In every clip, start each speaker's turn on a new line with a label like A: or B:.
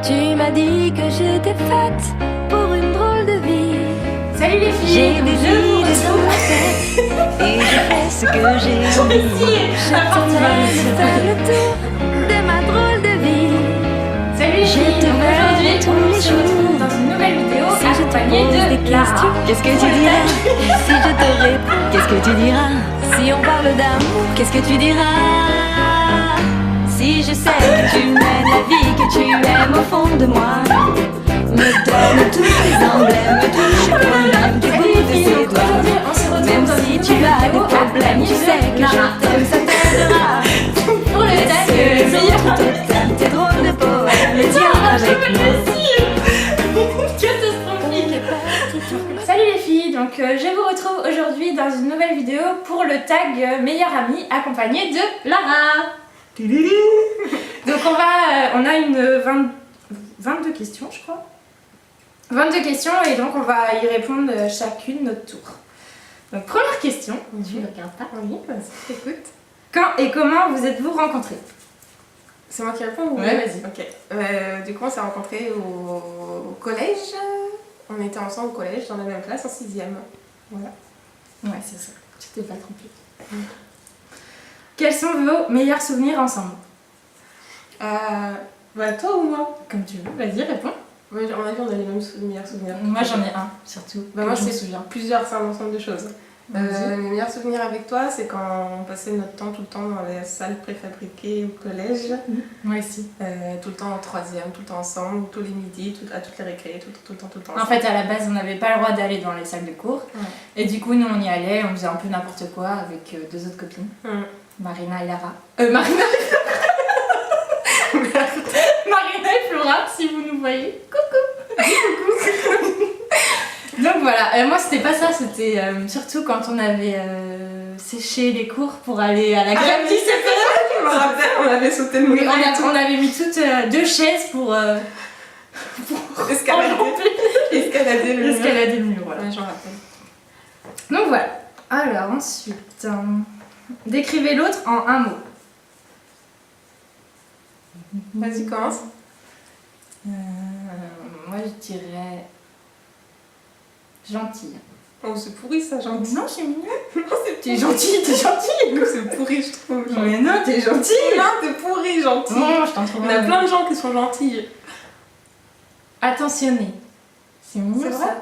A: Tu m'as dit que j'étais faite pour une drôle de vie.
B: Salut les filles.
A: J'ai des idées dans ma tête et je fais ce que j'ai envie. Je t'emmène faire le tour de ma drôle de vie.
B: Salut les filles.
A: Je te verrai tous les
B: se retrouve
A: jours.
B: dans une nouvelle vidéo
A: Si je te
B: accompagnée
A: pose
B: de
A: des
B: Lara.
A: questions, qu'est-ce que tu diras? Si je te réponds, qu'est-ce que tu diras? Si on parle d'amour, qu'est-ce que tu diras? Si je sais que tu mènes la vie que tu aimes au fond de moi, me donne tous les emblèmes, touche le même du bout de ses doigts. Même si tu as des problèmes, tu sais que je t'aime, ça t'aidera.
B: Pour le tag,
A: Meilleur tes drôles de poèmes, tiens avec nous.
B: catastrophique. Salut les filles, donc je vous retrouve aujourd'hui dans une nouvelle vidéo pour le tag meilleure amie accompagnée de Lara. Donc on a une 22 questions je crois. 22 questions et donc on va y répondre chacune notre tour. Donc première question, tu ne regardes pas? Oui, vas-y, t'écoute. Quand et comment vous êtes-vous rencontrés?
C: C'est moi qui réponds ou...
B: Ouais, vas-y.
C: Ok. Du coup, on s'est rencontrés au collège. On était ensemble au collège, dans la même classe, en 6e. Voilà.
B: Ouais, c'est ça. Tu t'es pas trompée. Quels sont vos meilleurs souvenirs ensemble?
C: Bah, toi ou moi?
B: Comme tu veux, vas-y, réponds.
C: Ouais, à mon avis, on a les mêmes meilleurs souvenirs.
B: Moi j'en ai un, surtout.
C: Bah, moi,
B: je me
C: c'est
B: souviens.
C: plusieurs, c'est un ensemble de choses.
B: Vas-y.
C: Mes meilleurs souvenirs avec toi, c'est quand on passait notre temps tout le temps dans les salles préfabriquées au collège.
B: Moi aussi.
C: Tout le temps en 3e, tout le temps ensemble, tous les midis, à toutes les récré, tout le temps
B: En fait, à la base, on n'avait pas le droit d'aller dans les salles de cours.
C: Ouais.
B: Et du coup, nous, on y allait, on faisait un peu n'importe quoi avec deux autres copines,
C: Hum.
B: Marina et Lara.
C: Marina.
B: Marina et Flora, si vous nous voyez. Coucou. Donc voilà, moi, c'était pas ça, c'était surtout quand on avait séché les cours pour aller à la grève du CPE.
C: Je me rappelle, on avait sauté le
B: Oui,
C: mur.
B: on avait mis toutes deux chaises pour
C: Escalader le mur.
B: escalader le mur. Voilà.
C: Ouais, j'en rappelle.
B: Donc voilà. Alors ensuite, décrivez l'autre en un mot.
C: Vas-y, commence.
B: Moi je dirais gentille.
C: Oh, c'est pourri ça, gentil.
B: Non, c'est mignon.
C: Non, c'est
B: T'es gentille, t'es gentille.
C: nous, c'est pourri, je trouve.
B: Mais non, t'es gentille.
C: Non, t'es pourri, gentil.
B: Non, je t'en trouve
C: On a plein de gens qui sont gentils.
B: Attentionné. C'est mignon
C: C'est vrai
B: ça.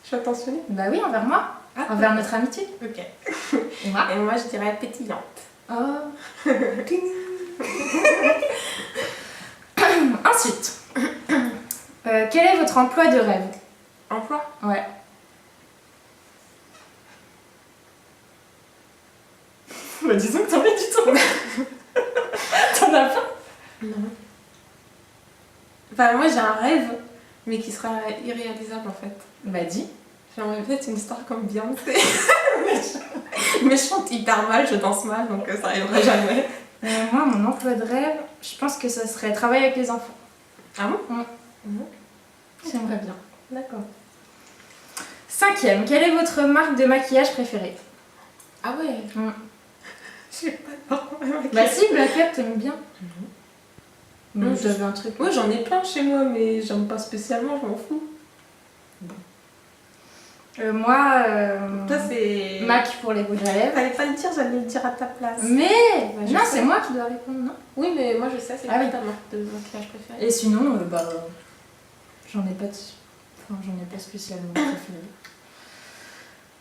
C: Je suis attentionnée.
B: Bah oui, envers moi.
C: Ah.
B: Envers notre amitié.
C: Ok.
B: Et moi
C: Et moi, je dirais pétillante.
B: Oh. Ensuite, quel est votre emploi de rêve?
C: Emploi?
B: Ouais. Bah disons que t'en mets du temps. T'en as pas?
C: Non. Enfin, moi, j'ai un rêve, mais qui sera irréalisable en fait.
B: Bah dis.
C: J'aimerais peut-être une star comme Beyoncé. Mais je chante hyper mal, je danse mal, donc ça arrivera jamais.
B: Moi, mon emploi de rêve, je pense que ça serait travailler avec les enfants.
C: Ah bon?
B: J'aimerais bien.
C: D'accord.
B: 5e, quelle est votre marque de maquillage préférée?
C: Ah ouais?
B: Mm.
C: Je sais pas pourquoi.
B: Bah si, Black Up, t'aimes bien.
C: Non,
B: Mais
C: je-
B: j'avais un truc.
C: Moi, j'en ai plein chez moi, mais j'aime pas spécialement, je m'en fous.
B: Moi,
C: Toi, c'est.
B: MAC pour les rouges à lèvres.
C: Fallait pas le dire, j'allais le dire à ta place.
B: Mais
C: Bah, je
B: non,
C: sais.
B: c'est moi qui dois répondre, non?
C: Oui, mais moi, je sais, c'est
B: Ah
C: pas
B: oui.
C: ta marque de maquillage préférée.
B: Et sinon, bah, j'en ai pas spécialement préféré.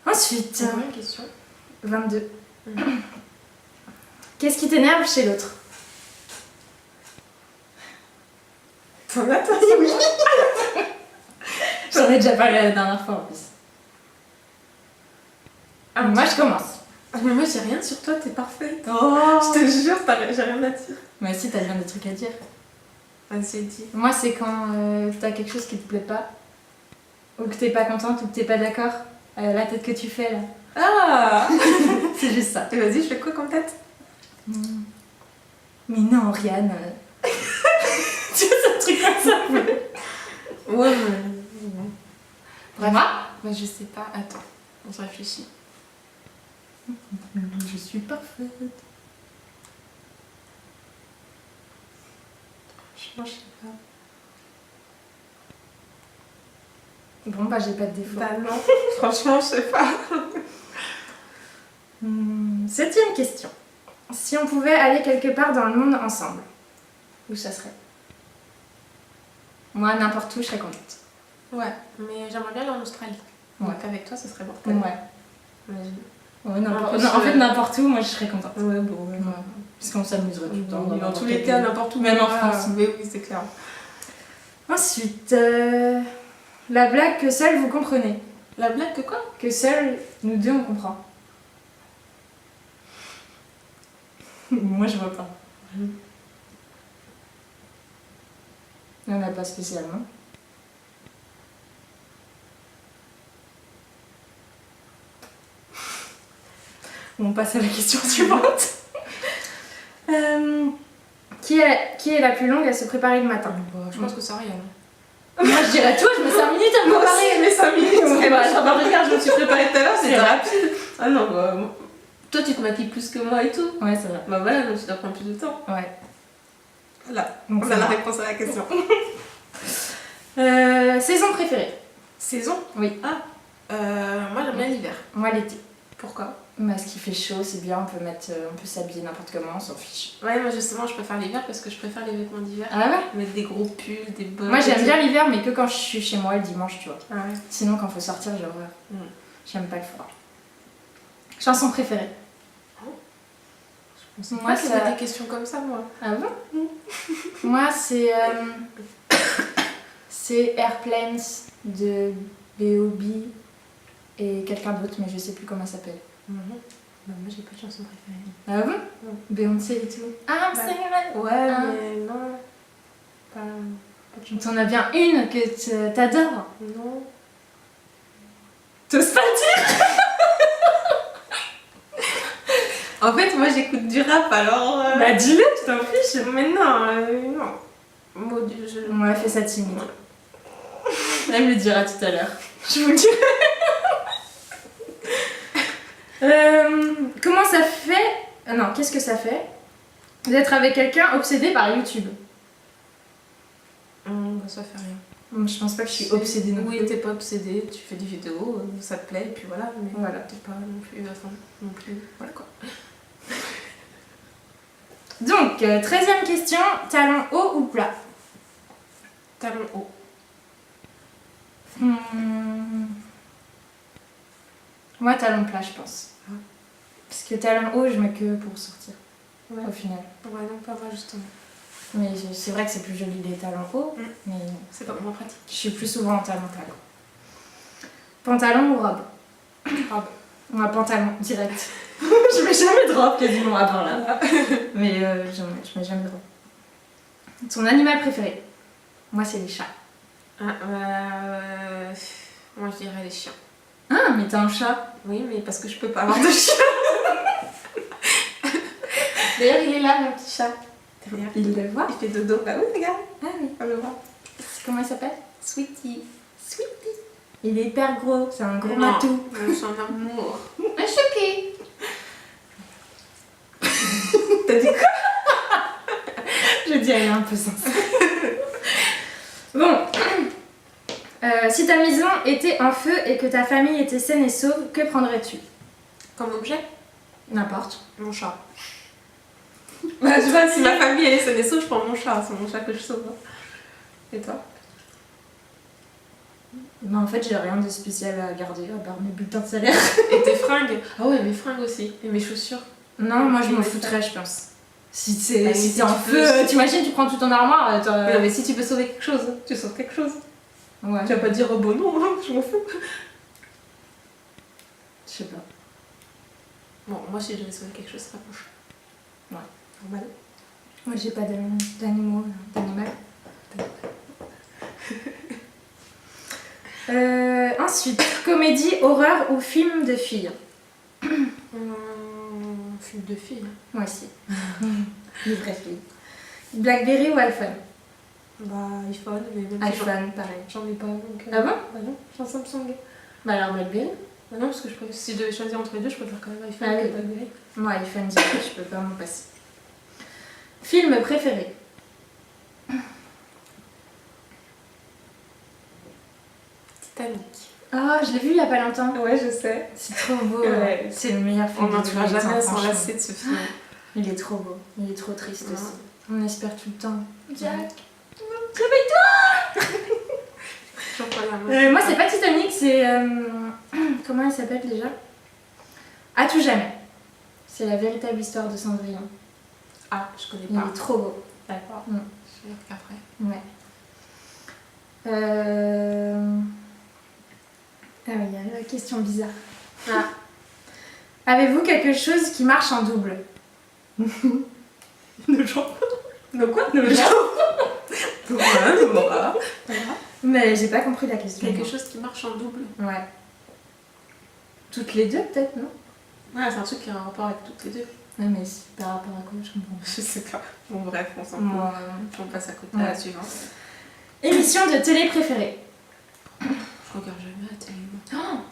B: Ensuite,
C: C'est une question.
B: 22.
C: Mhm.
B: Qu'est-ce qui t'énerve chez l'autre?
C: T'en as, toi?
B: Oui. J'en ai déjà parlé la dernière fois en plus.
C: Ah,
B: Moi, je commence.
C: Ah, mais moi, j'ai rien sur toi, t'es parfaite.
B: Oh.
C: Je te jure, j'ai rien à dire.
B: Mais si, t'as bien des trucs à dire.
C: Vas-y, dis.
B: Moi, c'est quand t'as quelque chose qui te plaît pas, ou que t'es pas contente, ou que t'es pas d'accord. La tête que tu fais là.
C: Ah!
B: C'est juste ça.
C: Et vas-y, je fais quoi comme tête?
B: Mais non, Rianne. Tu vois, c'est un truc comme ça.
C: Ouais, mais.
B: Bref. Moi,
C: Bah, je sais pas, attends, on se réfléchit.
B: je suis parfaite.
C: Je sais pas.
B: Bon, bah j'ai pas de défaut.
C: Bah non, franchement, je sais pas.
B: 7e question. Si on pouvait aller quelque part dans le monde ensemble, où ça serait? Moi, n'importe où, je serais contente.
C: Ouais, mais j'aimerais bien aller en Australie.
B: Ouais.
C: Donc avec toi, ça serait mortel.
B: Ouais.
C: Imagine.
B: Ouais, n'importe
C: En plus,
B: non, en fait, n'importe où, moi, je serais contente.
C: Ouais, bon, ouais.
B: Ouais. Parce qu'on s'amuserait tout le temps.
C: Dans
B: n'importe
C: tous les
B: quel
C: cas,
B: pays.
C: n'importe où.
B: Même en
C: Ah,
B: France.
C: Mais oui, c'est clair.
B: Ensuite, la blague que seul vous comprenez.
C: La blague que quoi?
B: Que seuls nous deux on comprend. Moi je vois pas. Il n'y en a pas spécialement. On passe à la question suivante. Qui est la plus longue à se préparer le matin?
C: Je pense que c'est Ariane.
B: Moi je dirais toi, je mets 5 minutes à me préparer.
C: Mais 5 minutes.
B: Ouais, bah, regarde, je me suis préparée tout à l'heure,
C: C'était rapide. Ah non, bah, toi tu te maquilles plus que moi et tout.
B: Ouais, c'est vrai.
C: Bah voilà, donc tu dois prendre plus de temps.
B: Ouais.
C: Voilà,
B: Donc,
C: on
B: c'est
C: a la
B: bon.
C: réponse à la question.
B: Saison préférée?
C: Saison?
B: Oui.
C: Ah, moi j'aime bien l'hiver.
B: Moi l'été.
C: Pourquoi?
B: Parce qu'il fait chaud, c'est bien, on peut s'habiller n'importe comment, on s'en fiche.
C: Ouais, moi justement je préfère l'hiver parce que je préfère les vêtements d'hiver.
B: Ah ouais?
C: Mettre des gros pulls, des bottes.
B: Moi j'aime bien l'hiver, mais que quand je suis chez moi le dimanche, tu vois.
C: Ah ouais.
B: Sinon, quand faut sortir, j'ai horreur.
C: Mm.
B: J'aime pas le froid. Chanson préférée?
C: Moi,
B: Moi,
C: c'est
B: ça-
C: des questions comme ça, moi.
B: Ah bon? Moi, c'est Airplanes de B.O.B. et quelqu'un d'autre, mais je sais plus comment ça s'appelle.
C: Bah, moi j'ai pas de chanson préférée.
B: Ah bon?
C: Ouais.
B: Beyoncé et tout. Ah,
C: Bah,
B: c'est
C: Ouais,
B: Ah.
C: mais non. Pas de chanson.
B: T'en as bien une que t'adores.
C: Non.
B: T'oses pas le dire?
C: En fait, moi j'écoute du rap alors.
B: Bah dis-le, tu t'en fiches.
C: Mais non, non. Mot du jeu.
B: On a fait ça timide. Elle me le dira tout à l'heure. Je vous le dirai. Comment ça fait... Non, qu'est-ce que ça fait d'être avec quelqu'un obsédé par YouTube?
C: Bah, ça fait rien.
B: Je pense pas que je suis obsédée non
C: Oui,
B: plus.
C: t'es pas obsédée, tu fais des vidéos, ça te plaît, et puis voilà. Mais
B: Voilà.
C: t'es pas non plus. Enfin, non plus. Voilà quoi.
B: Donc, 13e question, talon haut ou plat?
C: Talon haut.
B: Moi, talon plat, je pense.
C: Ah.
B: Parce que talon haut, je mets que pour sortir,
C: Ouais.
B: au final.
C: Ouais, non, pas moi justement.
B: Mais c'est vrai que c'est plus joli les talons hauts, mais
C: C'est pas moins pratique.
B: je suis plus souvent en talon plat. quoi. Pantalon ou robe?
C: Robe.
B: Moi, pantalon, direct. Je mets jamais de robe quasiment à part là. Mais je mets jamais de robe. Ton animal préféré? Moi, c'est les chats.
C: Ah, moi je dirais les chiens.
B: Ah, mais t'as un chat?
C: Oui, mais parce que je peux pas avoir de chien.
B: D'ailleurs, il est là, mon petit chat.
C: Derrière.
B: Il le voit?
C: Il fait dodo. Bah oui, regarde.
B: Ah oui.
C: On le voit.
B: Comment il s'appelle?
C: Sweetie.
B: Sweetie. Il est hyper gros, c'est un gros
C: Non.
B: matou.
C: C'est un amour.
B: Un choqué.
C: T'as dit quoi?
B: Je dis, elle est un peu sensée. Bon. Si ta maison était en feu et que ta famille était saine et sauve, que prendrais-tu?
C: Comme objet?
B: N'importe.
C: Mon chat. Bah, je vois, si ma famille elle est saine et sauve, je prends mon chat. C'est mon chat que je sauve. Et toi?
B: Mais en fait, j'ai rien de spécial à garder, à part mes bulletins de salaire.
C: Et tes fringues? Ah ouais, mes fringues aussi. Et mes chaussures.
B: Non, moi je m'en
C: Ouais,
B: foutrais, je pense. Si
C: Bah,
B: t'es
C: mais
B: si
C: si
B: t'es en
C: tu peux-
B: feu, t'imagines, tu prends tout ton armoire.
C: Non, mais si tu peux sauver quelque chose, tu sauves quelque chose.
B: Ouais,
C: Tu vas pas dire oh bon non, je m'en fous.
B: je sais pas.
C: Bon, moi si je devais sauver quelque chose, ça serait mon chat.
B: Ouais.
C: Normal.
B: Moi j'ai pas d'animal. Ensuite, comédie, horreur ou film de filles?
C: Film de fille.
B: Moi aussi. Les vraies filles. Blackberry ou iPhone?
C: Bah iPhone, mais même si
B: iPhone, pareil.
C: j'en ai pas donc.
B: Ah bon?
C: Bah non, j'ai un Samsung.
B: Bah alors Blackberry?
C: Bah non, parce que si je devais choisir entre les deux, je préfère quand même iPhone
B: Ah
C: que
B: oui.
C: Blackberry.
B: Moi iPhone direct, je peux pas m'en passer. Film préféré?
C: Titanic.
B: Oh, je l'ai vu il y a pas longtemps.
C: Ouais, je sais.
B: C'est trop beau.
C: Ouais.
B: C'est le meilleur film.
C: On n'en
B: de
C: tuera
B: tous les
C: jamais
B: temps,
C: à s'en
B: franchement.
C: lasser de ce film.
B: Il est trop beau. Il est trop triste
C: Ouais.
B: aussi. On espère tout le temps. Jack.
C: Toujours pas la main.
B: Moi, c'est pas Titanic, c'est. Comment elle s'appelle déjà? À tout jamais. C'est la véritable histoire de Cendrillon.
C: Ah, je connais
B: Il
C: pas.
B: est trop beau.
C: D'accord.
B: Mm.
C: Je vais après.
B: Ouais. Ah oui, il y a la question bizarre. Ah. Avez-vous quelque chose qui marche en double?
C: Nos gens.
B: Nos quoi? Nos gens.
C: Voilà.
B: Mais j'ai pas compris la question.
C: Quelque chose qui marche en double.
B: Ouais. Toutes les deux, peut-être, non?
C: Ouais, c'est un truc qui a un rapport avec toutes les deux.
B: Ouais, mais c'est par rapport à quoi? Je comprends pas.
C: Je sais pas. Bon, bref, on s'en fout.
B: Moi,
C: On passe à côté
B: Ouais.
C: à la suivante.
B: émission de télé préférée?
C: Je regarde jamais la télé. Moi.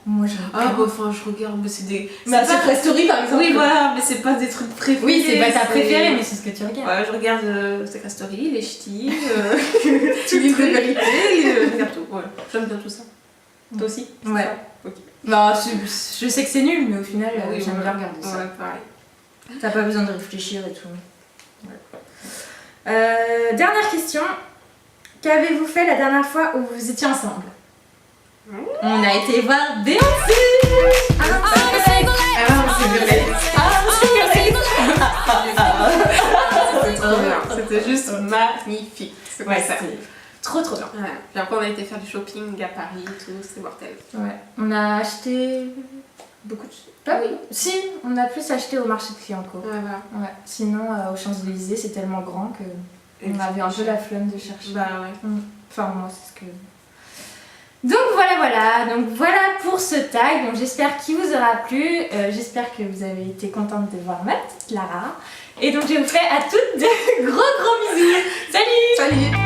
B: Moi, je.
C: Ah, bah, enfin, je regarde, mais c'est des.
B: Bah,
C: c'est pas-
B: Secret Story, par exemple.
C: Oui, voilà, mais c'est pas des trucs préférés.
B: Oui, c'est pas ta préférée, mais c'est ce que tu regardes.
C: Ouais, je regarde Secret Story, les ch'tis, Livre de vérité, je regarde tout. Ouais. J'aime bien tout ça. Toi aussi?
B: Ouais.
C: Ok.
B: Bah, je sais que c'est nul, mais au final,
C: Oui,
B: j'aime
C: ouais.
B: bien regarder ça.
C: Ouais, pareil.
B: T'as pas besoin de réfléchir et tout. Dernière question. Qu'avez-vous fait la dernière fois où vous étiez ensemble? On a été voir Beyoncé.
C: Ah, c'est vrai. C'était trop bien. C'était juste magnifique. Ce
B: Ouais,
C: concert.
B: c'était trop bien.
C: Ouais. Puis après, on a été faire du shopping à Paris et tout, c'était mortel.
B: Ouais. On a acheté beaucoup de choses. Ah oui. Si, on a plus acheté au marché de Cliancourt.
C: Ouais, voilà.
B: Ouais. Sinon, aux Champs-Élysées, c'est tellement grand que on avait un peu la flemme de chercher.
C: Bah ouais.
B: Enfin, moi, c'est ce que. Donc voilà pour ce tag. Donc j'espère qu'il vous aura plu. J'espère que vous avez été contente de voir ma petite Lara. Et donc je vous fais à toutes de gros bisous. Salut.
C: Salut.